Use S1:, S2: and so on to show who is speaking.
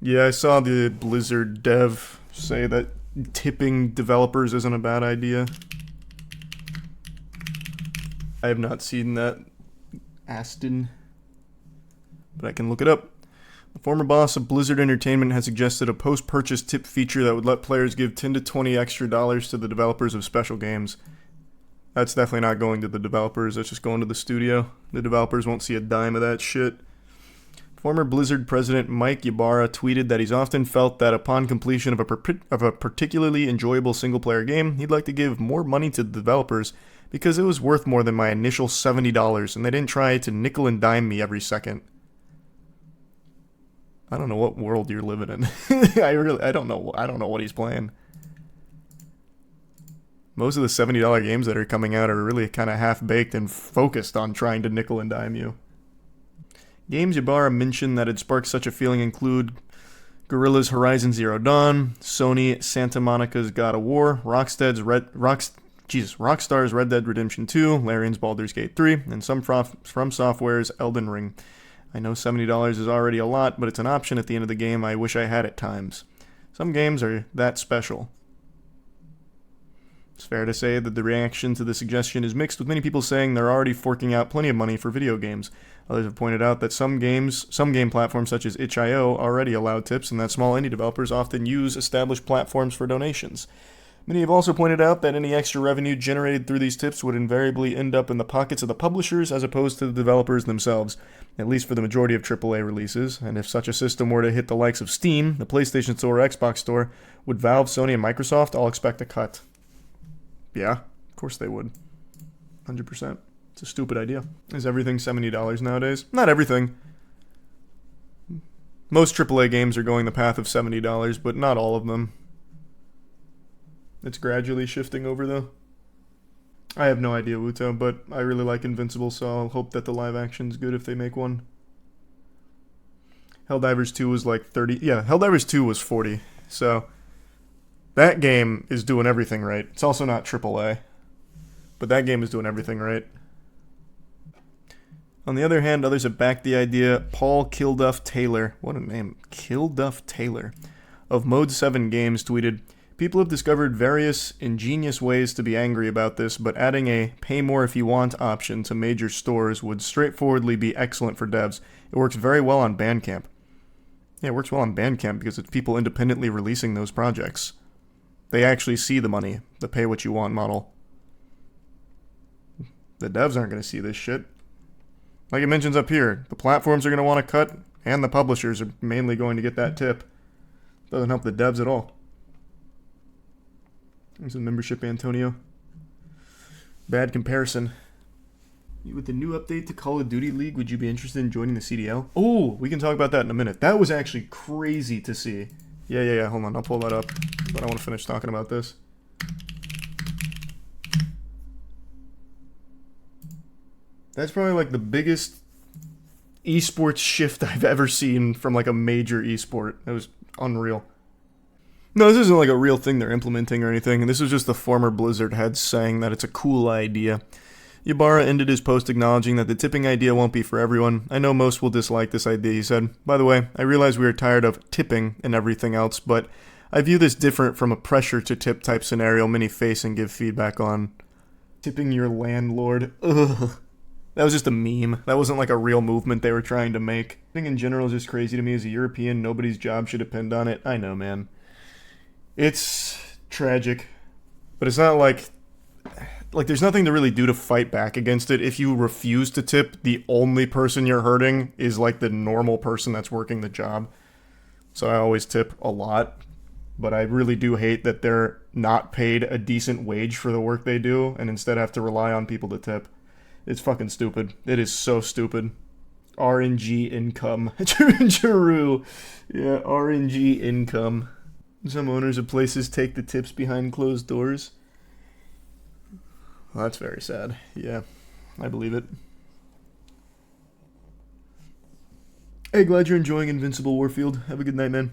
S1: Yeah, I saw the Blizzard dev say that tipping developers isn't a bad idea. I have not seen that, Aston, but I can look it up. The former boss of Blizzard Entertainment has suggested a post-purchase tip feature that would let players give 10 to 20 extra dollars to the developers of special games. That's definitely not going to the developers, that's just going to the studio. The developers won't see a dime of that shit. Former Blizzard president Mike Ybarra tweeted that he's often felt that upon completion of a particularly enjoyable single-player game, he'd like to give more money to the developers because it was worth more than my initial $70 and they didn't try to nickel and dime me every second. I don't know what world you're living in. I don't know what he's playing. Most of the $70 games that are coming out are really kind of half-baked and focused on trying to nickel and dime you. Games Ybarra mentioned that had sparked such a feeling include Guerrilla's Horizon Zero Dawn, Sony Santa Monica's God of War, Rockstar's Red Dead Redemption 2, Larian's Baldur's Gate 3, and some From Software's Elden Ring. I know $70 is already a lot, but it's an option at the end of the game I wish I had at times. Some games are that special. It's fair to say that the reaction to the suggestion is mixed, with many people saying they're already forking out plenty of money for video games. Others have pointed out that some game platforms such as itch.io already allow tips, and that small indie developers often use established platforms for donations. Many have also pointed out that any extra revenue generated through these tips would invariably end up in the pockets of the publishers as opposed to the developers themselves, at least for the majority of AAA releases, and if such a system were to hit the likes of Steam, the PlayStation Store, or Xbox Store, would Valve, Sony, and Microsoft all expect a cut? Yeah, of course they would. 100%. It's a stupid idea. Is everything $70 nowadays? Not everything. Most AAA games are going the path of $70, but not all of them. It's gradually shifting over, though. I have no idea, Wuto, but I really like Invincible, so I'll hope that the live action's good if they make one. Helldivers 2 was like 30. Yeah, Helldivers 2 was 40, so that game is doing everything right. It's also not AAA, but that game is doing everything right. On the other hand, others have backed the idea. Paul Kilduff Taylor, what a name, Kilduff Taylor, of Mode 7 Games tweeted, "People have discovered various ingenious ways to be angry about this, but adding a pay more if you want option to major stores would straightforwardly be excellent for devs. It works very well on Bandcamp." Yeah, it works well on Bandcamp because it's people independently releasing those projects. They actually see the money, the pay what you want model. The devs aren't going to see this shit. Like it mentions up here, the platforms are going to want to cut, and the publishers are mainly going to get that tip. Doesn't help the devs at all. There's a membership, Antonio. Bad comparison. With the new update to Call of Duty League, would you be interested in joining the CDL? Oh, we can talk about that in a minute. That was actually crazy to see. Yeah. Hold on, I'll pull that up. But I want to finish talking about this. That's probably like the biggest esports shift I've ever seen from like a major esport. It was unreal. No, this isn't like a real thing they're implementing or anything. This is just the former Blizzard head saying that it's a cool idea. Ybarra ended his post acknowledging that the tipping idea won't be for everyone. I know most will dislike this idea, he said. By the way, I realize we are tired of tipping and everything else, but I view this different from a pressure to tip type scenario many face and give feedback on. Tipping your landlord. Ugh. That was just a meme. That wasn't like a real movement they were trying to make. Tipping in general is just crazy to me. As a European, nobody's job should depend on it. I know, man. It's tragic. But it's not like there's nothing to really do to fight back against it. If you refuse to tip, the only person you're hurting is like the normal person that's working the job. So I always tip a lot. But I really do hate that they're not paid a decent wage for the work they do and instead have to rely on people to tip. It's fucking stupid. It is so stupid. RNG income. True. Yeah, RNG income. Some owners of places take the tips behind closed doors. Well, that's very sad. Yeah, I believe it. Hey, glad you're enjoying Invincible Warfield. Have a good night, man.